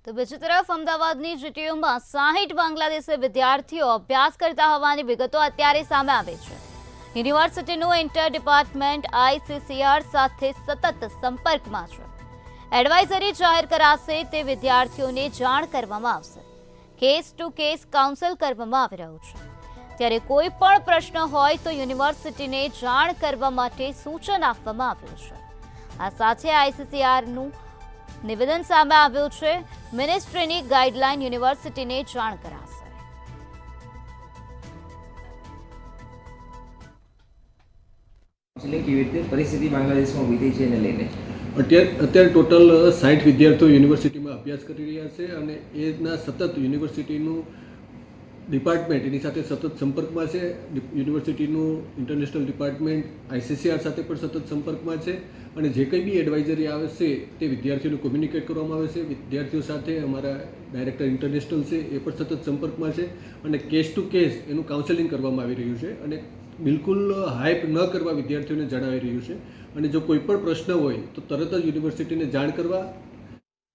તો બીજી તરફ અમદાવાદની જીટીયુમાં 60 બાંગ્લાદેશી વિદ્યાર્થીઓ અભ્યાસ કરતા હોવાની વિગતો અત્યારે સામે આવી છે। યુનિવર્સિટીનું ઇન્ટર ડિપાર્ટમેન્ટ આઈસીસીઆર સાથે સતત સંપર્કમાં છે। એડવાઇઝરી જાહેર કરાશે તે વિદ્યાર્થીઓને જાણ કરવામાં આવશે। કેસ ટુ કેસ કાઉન્સલ કરવામાં આવી રહ્યું છે। ત્યારે કોઈ પણ પ્રશ્ન હોય તો યુનિવર્સિટીને જાણ કરવા માટે સૂચન આપવામાં આવ્યું છે। આ સાથે આઈસીસીઆરનું નિવેદન સામે આવ્યું છે। મિનિસ્ટ્રીની ગાઈડલાઈન યુનિવર્સિટીને જાણ કરાશે। કેવી રીતે પરિસ્થિતિ બાંગ્લાદેશમાં ઊભી થઈ છે એને લઈને અત્યારે ટોટલ 60 વિદ્યાર્થીઓ યુનિવર્સિટીમાં અભ્યાસ કરી રહ્યા છે અને એના સતત યુનિવર્સિટીનું ડિપાર્ટમેન્ટ એની સાથે સતત સંપર્કમાં છે। યુનિવર્સિટીનું ઇન્ટરનેશનલ ડિપાર્ટમેન્ટ આઈસીસીઆર સાથે પણ સતત સંપર્કમાં છે અને જે કંઈ બી એડવાઇઝરી આવે છે તે વિદ્યાર્થીઓને કોમ્યુનિકેટ કરવામાં આવે છે। વિદ્યાર્થીઓ સાથે અમારા ડાયરેક્ટર ઇન્ટરનેશનલ છે એ પણ સતત સંપર્કમાં છે અને કેસ ટુ કેસ એનું કાઉન્સેલિંગ કરવામાં આવી રહ્યું છે અને બિલકુલ હાઇપ ન કરવા વિદ્યાર્થીઓને જણાવી રહ્યું છે। અને જો કોઈ પણ પ્રશ્ન હોય તો તરત જ યુનિવર્સિટીને જાણ કરવા